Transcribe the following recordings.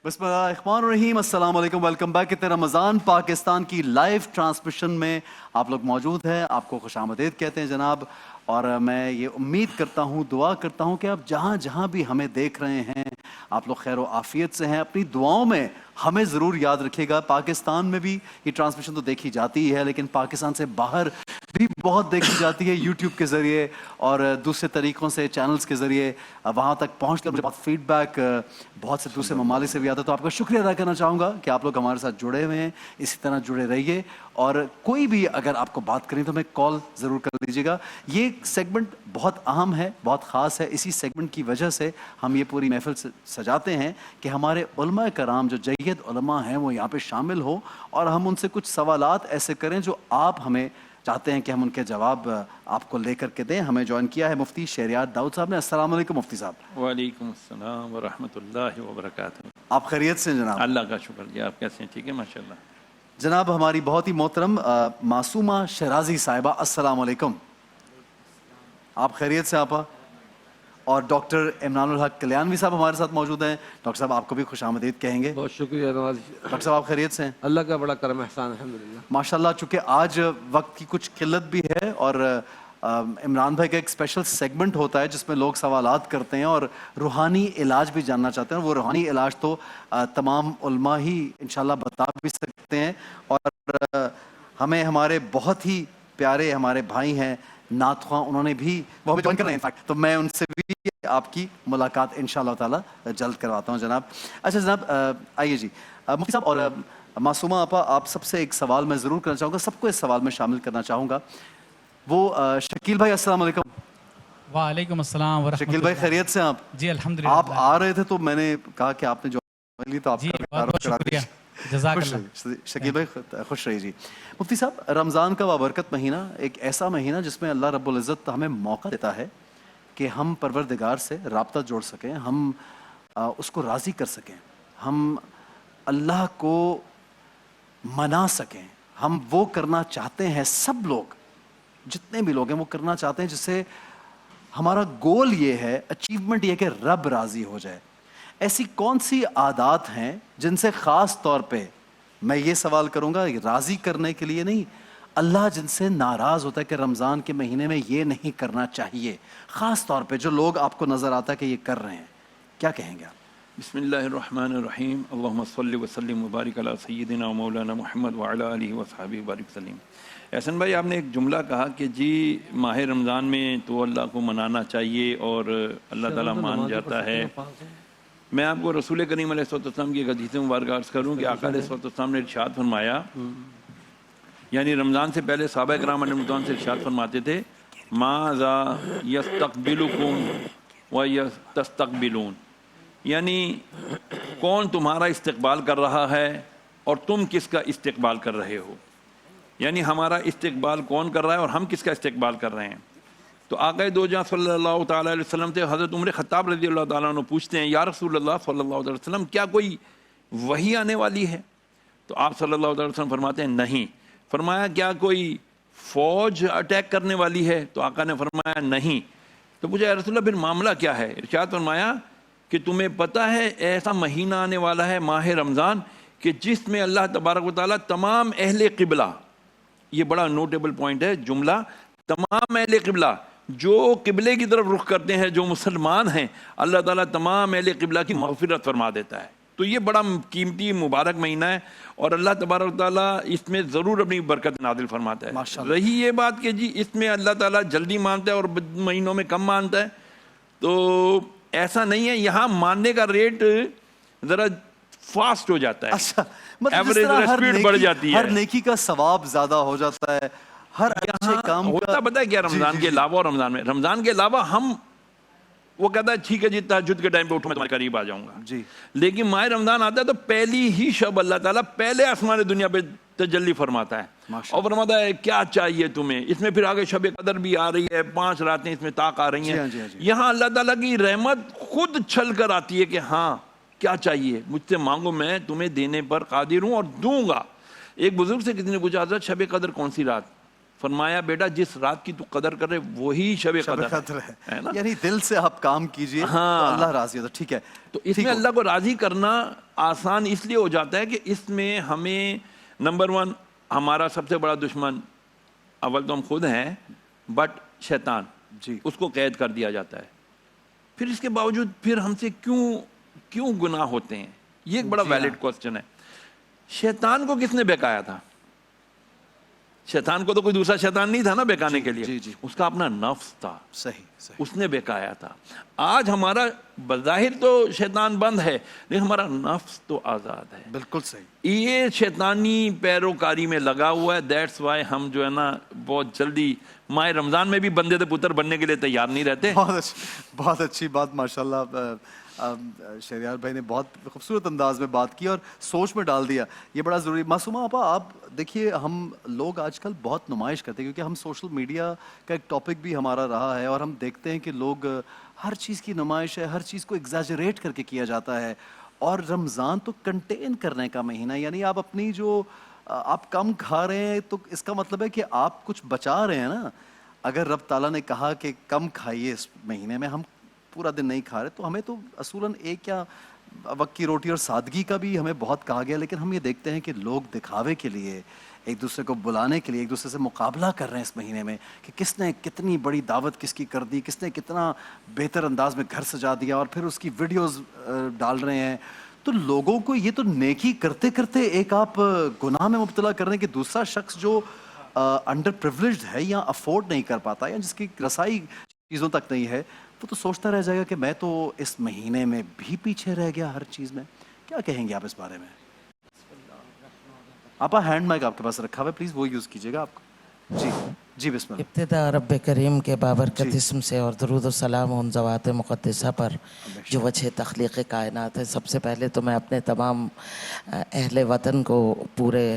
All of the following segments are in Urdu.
بسم اللہ الرحمن الرحیم، السلام علیکم، ویلکم بیک۔ اتنے رمضان پاکستان کی لائیو ٹرانسمیشن میں آپ لوگ موجود ہیں، آپ کو خوش آمدید کہتے ہیں جناب۔ اور میں یہ امید کرتا ہوں، دعا کرتا ہوں کہ آپ جہاں جہاں بھی ہمیں دیکھ رہے ہیں آپ لوگ خیر و عافیت سے ہیں۔ اپنی دعاؤں میں ہمیں ضرور یاد رکھیے گا۔ پاکستان میں بھی یہ ٹرانسمیشن تو دیکھی جاتی ہے، لیکن پاکستان سے باہر بھی بہت دیکھی جاتی ہے، یوٹیوب کے ذریعے اور دوسرے طریقوں سے، چینلز کے ذریعے وہاں تک پہنچ کر مجھے بہت فیڈ بیک بہت سے دوسرے ممالک سے بھی آتا ہے۔ تو آپ کا شکریہ ادا کرنا چاہوں گا کہ آپ لوگ ہمارے ساتھ جڑے ہوئے ہیں، اسی طرح جڑے رہیے۔ اور کوئی بھی اگر آپ کو بات کریں تو ہمیں کال ضرور کر دیجیے گا۔ یہ سیگمنٹ بہت اہم ہے، بہت خاص ہے۔ اسی سیگمنٹ کی وجہ سے ہم یہ پوری محفل سجاتے ہیں کہ ہمارے علماء کرام جو جید علماء ہیں وہ یہاں پہ شامل ہوں اور ہم ان سے کچھ سوالات ایسے کریں جو آپ ہمیں چاہتے ہیں کہ ہم ان کے جواب آپ کو لے کر کے دیں۔ ہمیں جوائن کیا ہے مفتی شہریار داؤد صاحب نے۔ السلام علیکم مفتی صاحب۔ وعلیکم السلام ورحمۃ اللہ وبرکاتہ۔ آپ خیریت سے ہیں جناب؟ اللہ کا شکر جی، آپ کیسے ہیں؟ ٹھیک ہے ماشاء اللہ جناب ہماری بہت ہی محترم معصومہ شرازی صاحبہ، السلام علیکم۔ آپ خیریت سے آپا؟ اور ڈاکٹر عمران الحق کلیانوی صاحب ہمارے ساتھ موجود ہیں۔ ڈاکٹر صاحب آپ کو بھی خوش آمدید کہیں گے۔ بہت شکریہ نواز۔ ڈاکٹر صاحب آپ خیریت سے ہیں؟ اللہ کا بڑا کرم احسان الحمدللہ۔ ماشاءاللہ، چونکہ آج وقت کی کچھ قلت بھی ہے اور عمران بھائی کا ایک اسپیشل سیگمنٹ ہوتا ہے جس میں لوگ سوالات کرتے ہیں اور روحانی علاج بھی جاننا چاہتے ہیں۔ وہ روحانی علاج تو تمام علماء ہی انشاءاللہ بتا بھی سکتے ہیں۔ اور ہمیں ہمارے بہت ہی پیارے ہمارے بھائی ہیں نعت خواں، انہوں نے بھی وہ ہمیں جوائن کر رہے ہیں انفیکٹ، تو میں ان سے بھی آپ کی ملاقات انشاءاللہ تعالی جلد کرواتا ہوں جناب۔ اچھا جناب آئیے جی مفتی صاحب اور معصومہ آپا، آپ سب سے ایک سوال میں ضرور کرنا چاہوں گا، سب کو اس سوال میں شامل کرنا چاہوں گا۔ وہ شکیل بھائی السلام علیکم۔ وعلیکم السلام ورحمۃ اللہ۔ شکیل بھائی خیریت سے آپ؟ جی الحمدللہ۔ آپ آ رہے تھے تو میں نے کہا کہ آپ نے جو لی تو آپ جی کا بہت بہت شکریہ، جزاک اللہ۔ شکیل بھائی خوش رہی جی۔ مفتی صاحب، رمضان کا بابرکت مہینہ ایک ایسا مہینہ جس میں اللہ رب العزت ہمیں موقع دیتا ہے کہ ہم پروردگار سے رابطہ جوڑ سکیں، ہم اس کو راضی کر سکیں، ہم اللہ کو منا سکیں۔ ہم وہ کرنا چاہتے ہیں، سب لوگ جتنے بھی لوگ ہیں وہ کرنا چاہتے ہیں جس سے ہمارا گول یہ ہے، اچیومنٹ یہ کہ رب راضی ہو جائے۔ ایسی کون سی عادات ہیں جن سے خاص طور پہ میں یہ سوال کروں گا، راضی کرنے کے لیے نہیں، اللہ جن سے ناراض ہوتا ہے کہ رمضان کے مہینے میں یہ نہیں کرنا چاہیے، خاص طور پہ جو لوگ آپ کو نظر آتا ہے کہ یہ کر رہے ہیں، کیا کہیں گے آپ؟ بسم اللہ الرحمن الرحیم۔ اللہم صلی وسلم وبارک علی سیدنا مولانا محمد وعلی آلہ وصحبہ وبارک وسلم۔ احسن بھائی، آپ نے ایک جملہ کہا کہ جی ماہ رمضان میں تو اللہ کو منانا چاہیے اور اللہ تعالیٰ مان جاتا ہے۔ میں آپ کو رسول کریم علیہ السلام کی ایک حدیث مبارکہ عرض کروں کہ آقا علیہ السلام نے ارشاد فرمایا، یعنی رمضان سے پہلے صحابہ کرام علیہ رمضان سے ارشاد فرماتے تھے، ماذا یستقبلکم و یستقبلون، یعنی کون تمہارا استقبال کر رہا ہے اور تم کس کا استقبال کر رہے ہو، یعنی ہمارا استقبال کون کر رہا ہے اور ہم کس کا استقبال کر رہے ہیں۔ تو آقا دو جہاں صلی اللہ تعالیٰ علیہ وسلم سے حضرت عمر خطاب رضی اللہ تعالیٰ عنہ پوچھتے ہیں، یا رسول اللہ صلی اللہ علیہ وسلم، کیا کوئی وحی آنے والی ہے؟ تو آپ صلی اللہ علیہ وسلم فرماتے ہیں نہیں۔ فرمایا کیا کوئی فوج اٹیک کرنے والی ہے؟ تو آقا نے فرمایا نہیں۔ تو پوچھا یا رسول اللہ پھر معاملہ کیا ہے؟ ارشاد فرمایا کہ تمہیں پتہ ہے ایسا مہینہ آنے والا ہے ماہ رمضان کہ جس میں اللہ تبارک و تعالیٰ تمام اہل قبلہ، یہ بڑا نوٹیبل پوائنٹ ہے جملہ، تمام اہل قبلہ جو قبلے کی طرف رخ کرتے ہیں، جو مسلمان ہیں، اللہ تعالیٰ تمام اہل قبلہ کی مغفرت فرما دیتا ہے۔ تو یہ بڑا قیمتی مبارک مہینہ ہے اور اللہ تبارک و تعالیٰ اس میں ضرور اپنی برکت نازل فرماتا ہے۔ رہی یہ بات کہ جی اس میں اللہ تعالیٰ جلدی مانتا ہے اور مہینوں میں کم مانتا ہے، تو ایسا نہیں ہے، یہاں ماننے کا ریٹ ذرا فاسٹ ہو جاتا ہے، اچھا، مطلب ایوریج اسپیڈ بڑھ جاتی ہے، ہر نیکی کا ثواب زیادہ ہو جاتا ہے، ہر اچھے کام ہوتا پتہ ہے کیا رمضان کے علاوہ، اور رمضان کے علاوہ ہم وہ کہتا ہے ٹھیک ہے جی تہجد کے ٹائم پہ اٹھوں میں تمہارے قریب آ جاؤں گا جی، لیکن ماہ رمضان آتا ہے تو پہلی ہی شب اللہ تعالیٰ پہلے آسمان دنیا پہ تجلی فرماتا ہے اور فرماتا ہے کیا چاہیے تمہیں۔ اس میں پھر آگے شب قدر بھی آ رہی ہے، 5 راتیں اس میں طاق آ رہی ہیں، یہاں اللہ تعالیٰ کی رحمت خود چھل کر آتی ہے کہ ہاں کیا چاہیے مجھ سے مانگو، میں تمہیں دینے پر قادر ہوں اور دوں گا۔ ایک بزرگ سے کسی نے پوچھا حضرت شب قدر کون سی رات؟ فرمایا بیٹا جس رات کی تو قدر کر رہے وہی شب قدر قدر ہے ہے نا. یعنی دل سے آپ کام کیجئے تو اللہ راضی ہوتا ہے. ٹھیک ہے, تو اس میں اللہ کو راضی کرنا آسان اس لیے ہو جاتا ہے کہ اس میں ہمیں نمبر 1 ہمارا سب سے بڑا دشمن اول تو ہم خود ہیں, بٹ شیطان, جی اس کو قید کر دیا جاتا ہے. پھر اس کے باوجود پھر ہم سے کیوں گناہ ہوتے ہیں, یہ ایک بڑا ویلڈ کوسچن ہے. شیطان کو کس نے بہکایا تھا؟ شیطان کو تو کوئی دوسرا شیطان نہیں تھا نا بہکانے کے لیے, اس کا اپنا نفس تھا, صحیح, اس نے بہکایا تھا. آج ہمارا بظاہر تو شیطان بند ہے لیکن ہمارا نفس تو آزاد ہے. بالکل صحیح. یہ شیطانی پیروکاری میں لگا ہوا ہے. دیٹس وائی ہم جو ہے نا بہت جلدی ماہ رمضان میں بھی بندے دے پتر بننے کے لیے تیار نہیں رہتے. بہت اچھی بات ماشاءاللہ شہریار بھائی نے بہت خوبصورت انداز میں بات کی اور سوچ میں ڈال دیا. یہ بڑا ضروری. معصومہ آپا آپ دیکھیے, ہم لوگ آج کل بہت نمائش کرتے ہیں کیونکہ ہم سوشل میڈیا کا ایک ٹاپک بھی ہمارا رہا ہے, اور ہم دیکھتے ہیں کہ لوگ ہر چیز کی نمائش ہے, ہر چیز کو ایگزیجریٹ کر کے کیا جاتا ہے. اور رمضان تو کنٹین کرنے کا مہینہ, یعنی آپ اپنی جو آپ کم کھا رہے ہیں تو اس کا مطلب ہے کہ آپ کچھ بچا رہے ہیں نا. اگر رب تعالیٰ نے کہا کہ کم کھائیے اس مہینے میں, ہم پورا دن نہیں کھا رہے, تو ہمیں تو اصولاً ایک یا وقت کی روٹی اور سادگی کا بھی ہمیں بہت کہا گیا. لیکن ہم یہ دیکھتے ہیں کہ لوگ دکھاوے کے لیے, ایک دوسرے کو بلانے کے لیے ایک دوسرے سے مقابلہ کر رہے ہیں اس مہینے میں کہ کس نے کتنی بڑی دعوت کس کی کر دی, کس نے کتنا بہتر انداز میں گھر سجا دیا, اور پھر اس کی ویڈیوز ڈال رہے ہیں. تو لوگوں کو یہ تو نیکی کرتے کرتے ایک آپ گناہ میں مبتلا کر رہے ہیں کہ دوسرا شخص جو انڈر پریولیجڈ ہے یا افورڈ نہیں کر پاتا یا جس کی رسائی چیزوں تک نہیں ہے, وہ تو سوچتا رہ جائے گا کہ میں تو اس مہینے میں بھی پیچھے رہ گیا ہر چیز میں. کیا کہیں گے آپ اس بارے میں؟ آپ ہینڈ مائک آپ کے پاس رکھا ہوا ہے, پلیز وہ یوز کیجیے گا آپ کو. جی بسم اللہ. ابتدا رب کریم کے بابرکت اسم سے, اور درود و سلام ان ذوات مقدسہ پر جو وجہ تخلیق کائنات ہے. سب سے پہلے تو میں اپنے تمام اہل وطن کو پورے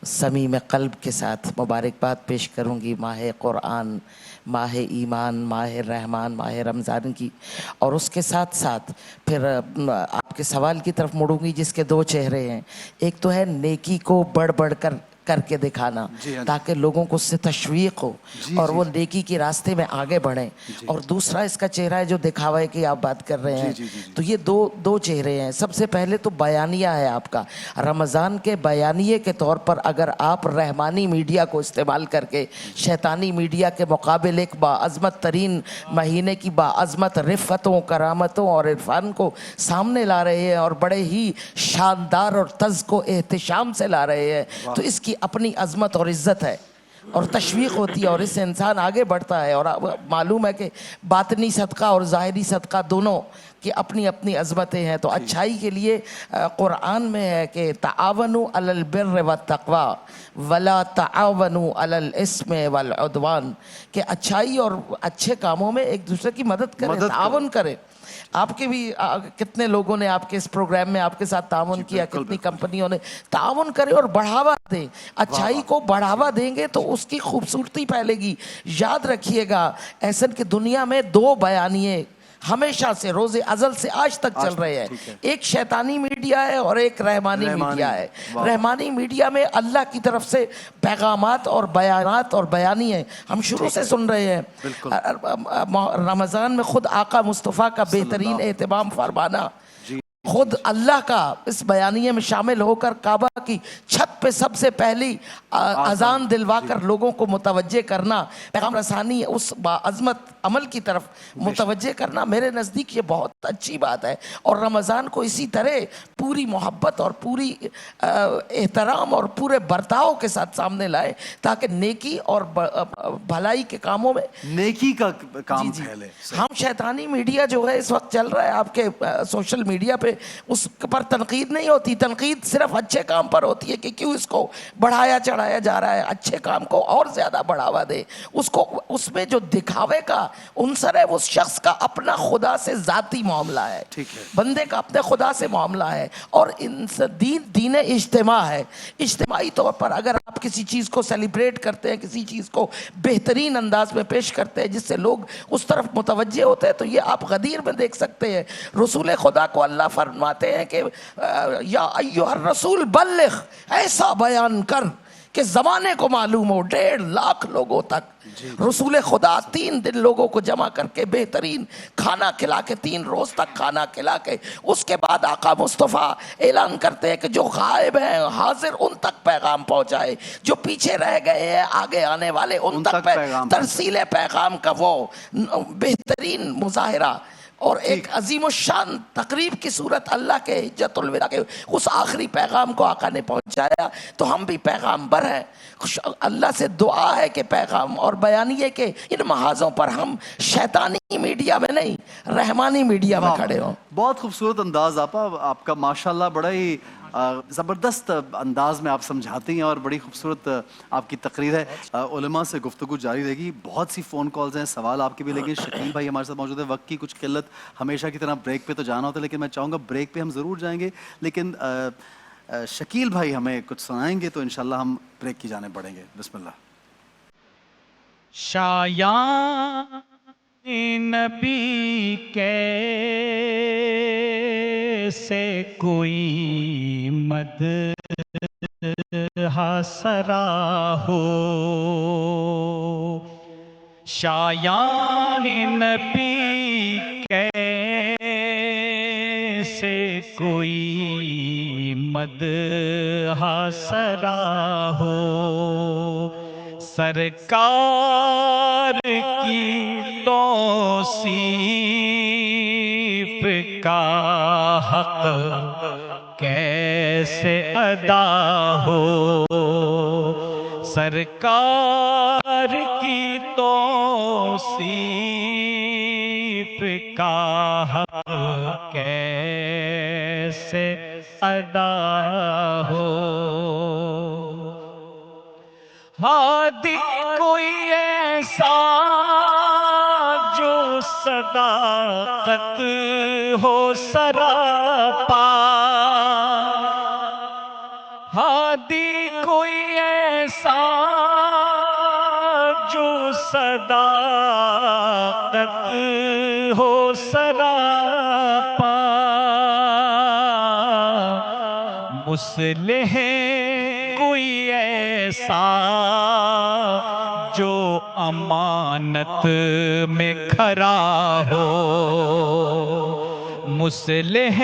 صمیم قلب کے ساتھ مبارکباد پیش کروں گی ماہ قرآن, ماہ ایمان, ماہ رحمان, ماہ رمضان کی. اور اس کے ساتھ ساتھ پھر آپ کے سوال کی طرف مڑوں گی جس کے 2 چہرے ہیں. ایک تو ہے نیکی کو بڑھ بڑھ کر کے دکھانا تاکہ لوگوں کو اس سے تشویق ہو اور وہ نیکی کے راستے میں آگے بڑھیں, اور دوسرا اس کا چہرہ ہے جو دکھاوے کی آپ بات کر رہے ہیں. تو یہ دو چہرے ہیں. سب سے پہلے تو بیانیہ ہے آپ کا. رمضان کے بیانیے کے طور پر اگر آپ رحمانی میڈیا کو استعمال کر کے شیطانی میڈیا کے مقابل ایک باعظمت ترین مہینے کی باعظمت رفتوں, کرامتوں اور عرفان کو سامنے لا رہے ہیں, اور بڑے ہی شاندار اور طنز کو احتشام سے لا رہے ہیں, تو اس کی اپنی عظمت اور عزت ہے اور تشویق ہوتی ہے, اور اس سے انسان آگے بڑھتا ہے. اور معلوم ہے کہ باطنی صدقہ اور ظاہری صدقہ دونوں کی اپنی اپنی عظمتیں ہیں. تو اچھائی کے لیے قرآن میں ہے کہ تعاونوا علی البر والتقوی ولا تعاونوا علی الاثم والعدوان, کہ اچھائی اور اچھے کاموں میں ایک دوسرے کی مدد کریں, تعاون کریں. آپ کے بھی کتنے لوگوں نے آپ کے اس پروگرام میں آپ کے ساتھ تعاون کیا, کتنی کمپنیوں نے تعاون کرے اور بڑھاوا دیں. اچھائی کو بڑھاوا دیں گے تو اس کی خوبصورتی پھیلے گی. یاد رکھیے گا ایسن کی دنیا میں 2 بیانیے ہمیشہ سے روز ازل سے آج تک چل رہے ہیں. ایک شیطانی میڈیا ہے اور ایک رحمانی میڈیا ہے. رحمانی میڈیا میں اللہ کی طرف سے پیغامات اور بیانات اور بیانیے ہم شروع سے سن رہے ہیں. رمضان میں خود آقا مصطفیٰ کا بہترین اہتمام فرمانا, خود اللہ کا اس بیانیے میں شامل ہو کر کعبہ کی چھت پہ سب سے پہلی اذان دلوا کر لوگوں کو متوجہ کرنا, پیغام رسانی اس باعظمت عمل کی طرف متوجہ کرنا, میرے نزدیک یہ بہت اچھی بات ہے. اور رمضان کو اسی طرح پوری محبت اور پوری احترام اور پورے برتاؤ کے ساتھ سامنے لائے تاکہ نیکی اور بھلائی کے کاموں میں نیکی کا کام پھیلے. ہم شیطانی میڈیا جو ہے اس وقت چل رہا ہے آپ کے سوشل میڈیا پہ, اس پر تنقید نہیں ہوتی. تنقید صرف اچھے کام پر ہوتی ہے کہ کیوں اس کو بڑھایا چڑھایا جا رہا ہے. اچھے کام کو اور زیادہ بڑھاوا دے. اس میں جو دکھاوے کا عنصر ہے وہ شخص کا اپنا خدا سے ذاتی معاملہ ہے, بندے کا اپنے خدا سے معاملہ ہے. اور دین اجتماع ہے. اجتماعی طور پر اگر آپ کسی چیز کو سیلیبریٹ کرتے ہیں, کسی چیز کو بہترین انداز میں پیش کرتے ہیں جس سے لوگ اس طرف متوجہ ہوتے ہیں, تو یہ آپ غدیر میں دیکھ سکتے ہیں. رسول خدا کو اللہ فرماتے ہیں کہ یا ایھا الرسول بلغ, ایسا بیان کر کہ زمانے کو معلوم ہو 1.5 لاکھ لوگوں تک رسول خدا 3 دن لوگوں کو جمع کر کے بہترین کھانا کھلا کے 3 روز تک کھانا کھلا کے اس کے بعد آقا مصطفیٰ اعلان کرتے ہیں کہ جو غائب ہیں حاضر ان تک پیغام پہنچائے، جو پیچھے رہ گئے ہیں آگے آنے والے ان تک ترسیل پیغام کا وہ بہترین مظاہرہ اور ایک عظیم الشان تقریب کی صورت اللہ کے حجت الوداع کے اس آخری پیغام کو آقا نے پہنچایا. تو ہم بھی پیغام بر ہیں. اللہ سے دعا ہے کہ پیغام اور بیان یہ کہ ان محاذوں پر ہم شیطانی میڈیا میں نہیں رحمانی میڈیا میں کھڑے ہوں. بہت خوبصورت انداز آپ کا ماشاءاللہ، بڑا ہی زبردست انداز میں آپ سمجھاتی ہیں اور بڑی خوبصورت آپ کی تقریر ہے. علماء سے گفتگو جاری رہے گی. بہت سی فون کالز ہیں، سوال آپ کے بھی، لیکن شکیل بھائی ہمارے ساتھ موجود ہے. وقت کی کچھ قلت، ہمیشہ کی طرح بریک پہ تو جانا ہوتا ہے، لیکن میں چاہوں گا بریک پہ ہم ضرور جائیں گے، لیکن شکیل بھائی ہمیں کچھ سنائیں گے تو انشاءاللہ ہم بریک کی جانب بڑھیں گے. بسم اللہ. شایان نبی کیسے کوئی مدح سرا ہو، شایان نبی کیسے کوئی مدح سرا ہو، سرکار کی توصیف کا حق کیسے ادا ہو، سرکار کی توصیف کا حق کیسے ادا ہو. ہادی کوئی ایسا جو صداقت ہو سراپا، ہادی کوئی ایسا جو صداقت ہو سراپا، مصلح کوئی ایسا جو امانت میں کھرا ہو، مصلح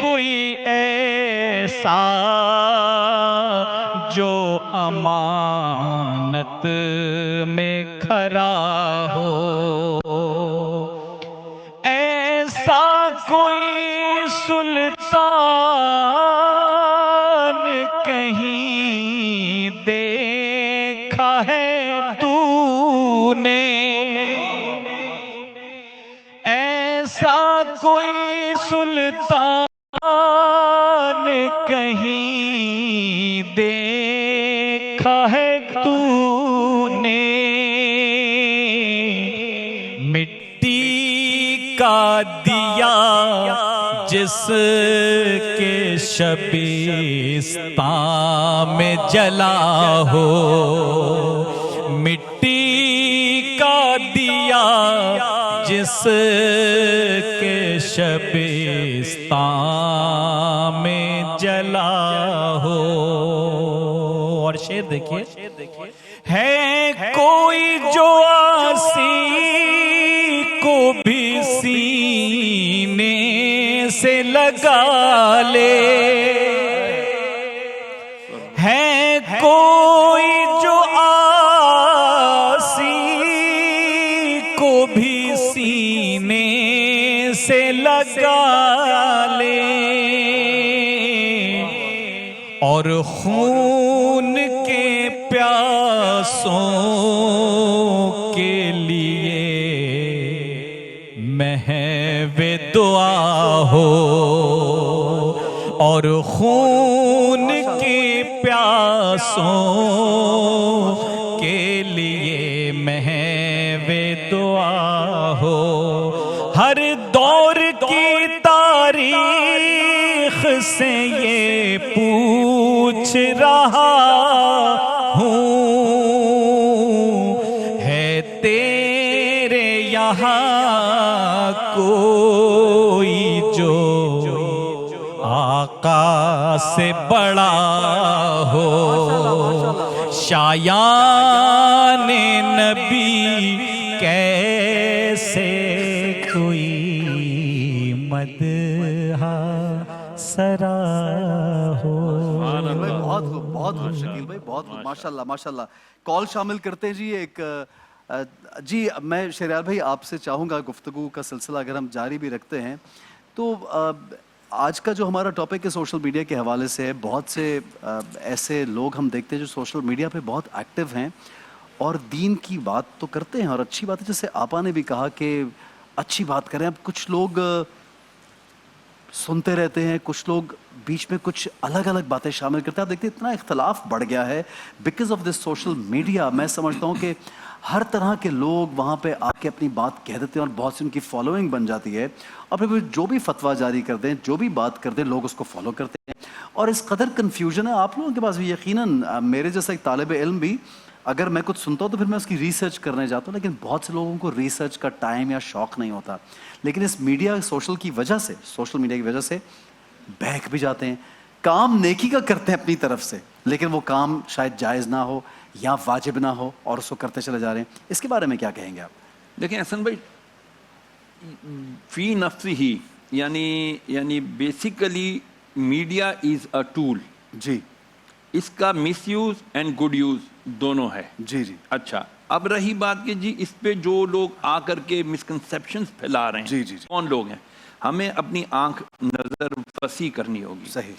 کوئی ایسا جو امانت میں کھرا ہو، ایسا کوئی سلطان کہیں دیکھا ہے تو نے، ایسا کوئی سلطان کہیں دیکھا ہے تو نے، مٹی کا دیا جس کے شبستان میں جلا ہو، مٹی کا دیا جس کے شبستان میں جلا ہو. اور شعر دیکھیے، ہے کوئی جو آسی کو بھی سینے سے لگا لے، ہے کوئی جو آسی کو بھی سینے سے لگا لے، اور خون کے پیاسوں کے لیے محو دعا ہو، اور خون کی پیاسوں کے لیے محو دعا ہو. ہر دور کی تاریخ سے یہ پوچھ رہا ہوں، ہے تیرے یہاں کوئی جو آقا سے بڑا ہو شایان نبی کیسے کوئی مدح سرا ہو. بہت خوب بہت خوب شکیل بھائی بہت خوب ماشاءاللہ ماشاءاللہ. کال شامل کرتے ہیں جی. ایک جی میں شہریار بھائی آپ سے چاہوں گا گفتگو کا سلسلہ اگر ہم جاری بھی رکھتے ہیں تو آج کا جو ہمارا ٹاپک ہے سوشل میڈیا کے حوالے سے بہت سے ایسے لوگ ہم دیکھتے ہیں جو سوشل میڈیا پہ بہت ایکٹیو ہیں اور دین کی بات تو کرتے ہیں اور اچھی بات ہے. جیسے آپا نے بھی کہا کہ اچھی بات کریں. اب کچھ لوگ سنتے رہتے ہیں, کچھ لوگ بیچ میں کچھ الگ الگ باتیں شامل کرتے ہیں. آپ دیکھتے ہیں اتنا اختلاف بڑھ گیا ہے because of this social media. میں سمجھتا ہوں کہ ہر طرح کے لوگ وہاں پہ آ کے اپنی بات کہہ دیتے ہیں اور بہت سی ان کی فالوئنگ بن جاتی ہے اور پھر جو بھی فتویٰ جاری کر دیں جو بھی بات کر دیں لوگ اس کو فالو کرتے ہیں اور اس قدر کنفیوژن ہے آپ لوگوں کے پاس بھی. یقیناً میرے جیسا ایک طالب علم بھی اگر میں کچھ سنتا ہوں تو پھر میں اس کی ریسرچ کرنے جاتا ہوں, لیکن بہت سے لوگوں کو ریسرچ کا ٹائم یا شوق نہیں ہوتا. لیکن اس میڈیا سوشل میڈیا کی وجہ سے بہک بھی جاتے ہیں, کام نیکی کا کرتے ہیں اپنی طرف سے لیکن وہ کام شاید جائز نہ ہو یا واجب نہ ہو اور اس کو کرتے چلے جا رہے ہیں. اس کے بارے میں کیا کہیں گے آپ؟ دیکھیں احسن بھائی, فی نفسی ہی یعنی basically media is a tool. جی اس کا misuse and good use دونوں ہے. جی جی اچھا, اب رہی بات کہ جی اس پہ جو لوگ آ کر کے مسکنسیپشنز پھیلا رہے ہیں جی جی جی کون لوگ ہیں, ہمیں اپنی آنکھ نظر وسیع کرنی ہوگی. صحیح.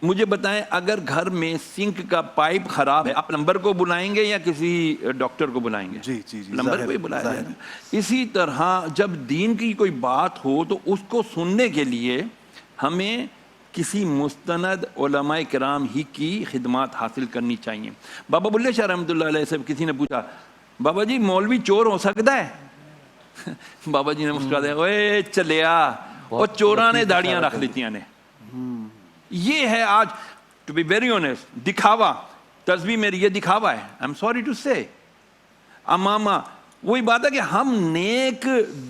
مجھے بتائیں اگر گھر میں سنک کا پائپ خراب ہے آپ پلمبر کو بلائیں گے یا کسی ڈاکٹر کو بلائیں گے؟ جی جی جی پلمبر کو ہی بلایا جائے گا. اسی طرح جب دین کی کوئی بات ہو تو اس کو سننے کے لیے ہمیں کسی مستند علماء کرام ہی کی خدمات حاصل کرنی چاہیے. بابا بلے شاہ رحمۃ اللہ علیہ سے کسی نے پوچھا بابا جی مولوی چور ہو سکتا ہے؟ بابا جی نے مسکراتے اوے چلیا وہ چوراں نے داڑیاں رکھ لیتیاں نے. یہ ہے آج ٹو بی ویری آنیسٹ دکھاوا. تسبیح میری یہ دکھاوا ہے. آئی ایم سوری ٹو سے اماما. وہی بات ہے کہ ہم نیک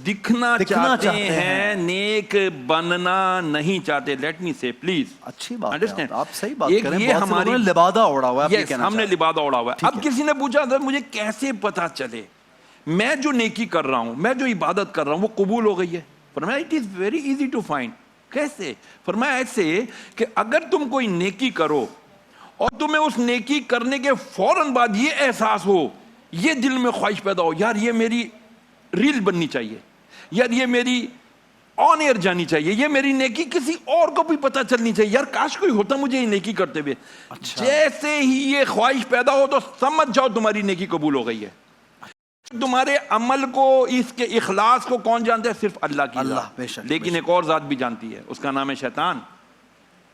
دکھنا چاہتے ہیں, نیک بننا نہیں چاہتے. لیٹ می سے پلیز. اچھی بات ہے, آپ صحیح بات کر رہے ہیں. یہ ہماری لبادہ اوڑا ہوا ہے, ہم نے لبادہ اوڑا ہوا ہے. اب کسی نے پوچھا تھا مجھے کیسے پتا چلے میں جو نیکی کر رہا ہوں, میں جو عبادت کر رہا ہوں وہ قبول ہو گئی ہے؟ فرمایا it is very easy to find. کیسے؟ فرمایا ایسے کہ اگر تم کوئی نیکی کرو اور تمہیں اس نیکی کرنے کے فوراً بعد یہ احساس ہو, یہ دل میں خواہش پیدا ہو یار یہ میری ریل بننی چاہیے, یار یہ میری آن ایئر جانی چاہیے, یہ میری نیکی کسی اور کو بھی پتہ چلنی چاہیے, یار کاش کوئی ہوتا مجھے یہ نیکی کرتے ہوئے. جیسے ہی یہ خواہش پیدا ہو تو سمجھ جاؤ تمہاری نیکی قبول ہو گئی ہے. تمہارے عمل کو, اس کے اخلاص کو کون جانتا ہے؟ صرف اللہ کی ذات. لیکن ایک اور ذات بھی جانتی ہے, اس کا نام ہے شیطان,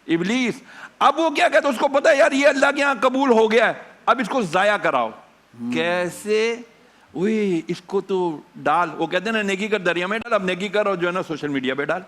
ابلیس. اب وہ کیا کہتا ہے, اس کو پتا ہے یار یہ اللہ کے یہاں قبول ہو گیا ہے, اب اس کو ضائع کراؤ. کیسے؟ وہی اس کو تو ڈال, وہ کہتے ہیں نا نیکی کر دریا میں ڈال, اب نیکی کر اور جو ہے نا سوشل میڈیا پہ ڈال.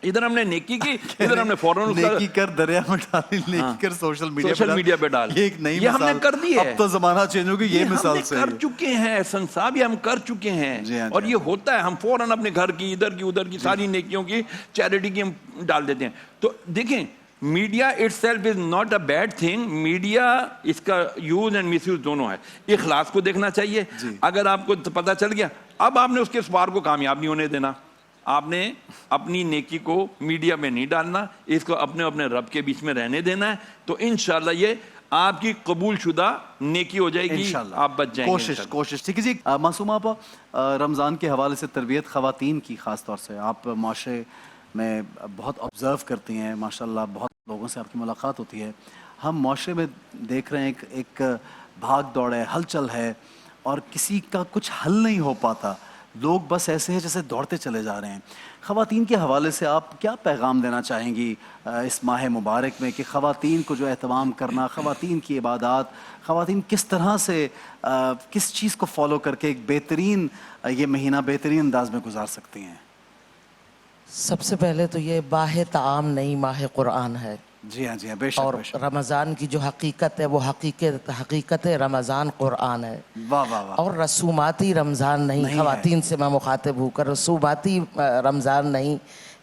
ادھر ہم نے نیکی کی, ادھر ہم نے فوراً نیکی کر دریا میں ڈالی, نیکی کر سوشل میڈیا پہ ڈال. یہ ایک نئی مثال ہم نے کر دی ہے. اب تو زمانہ چینج ہو گیا, یہ مثال سے کر چکے ہیں احسن صاحب, یہ ہم کر چکے ہیں. اور یہ ہوتا ہے, ہم فوراً اپنے گھر کی ادھر کی ادھر کی ساری نیکیوں کی چیریٹی کی ہم ڈال دیتے ہیں. تو دیکھیں media itself is not a bad thing. Media اس کا یوز اینڈ مس یوز دونوں ہے. اخلاص کو دیکھنا چاہیے. اگر آپ کو پتہ چل گیا, اب آپ نے اس کے اسوار کو کامیاب نہیں ہونے دینا. آپ نے اپنی نیکی کو میڈیا میں نہیں ڈالنا, اس کو اپنے رب کے بیچ میں رہنے دینا ہے. تو انشاءاللہ یہ آپ کی قبول شدہ نیکی ہو جائے گی, آپ بچ جائیں گے. کوشش. ٹھیک ہے جی. معصوم آپا, رمضان کے حوالے سے تربیت خواتین کی خاص طور سے آپ معاشرے میں بہت آبزرو کرتی ہیں ماشاءاللہ, بہت لوگوں سے آپ کی ملاقات ہوتی ہے. ہم معاشرے میں دیکھ رہے ہیں ایک بھاگ دوڑ ہے, ہلچل ہے اور کسی کا کچھ حل نہیں ہو پاتا. لوگ بس ایسے ہیں جیسے دوڑتے چلے جا رہے ہیں. خواتین کے حوالے سے آپ کیا پیغام دینا چاہیں گی اس ماہ مبارک میں کہ خواتین کو جو اہتمام کرنا, خواتین کی عبادات, خواتین کس طرح سے کس چیز کو فالو کر کے ایک بہترین یہ مہینہ بہترین انداز میں گزار سکتی ہیں؟ سب سے پہلے تو یہ ماہ طعام نہیں, ماہ قرآن ہے. جی ہاں, جی ہاں, بے شک. اور رمضان کی جو حقیقت ہے وہ حقیقت رمضان قرآن ہے. واہ واہ واہ. اور رسوماتی رمضان نہیں. خواتین سے میں مخاطب ہوں کر رسوماتی رمضان نہیں,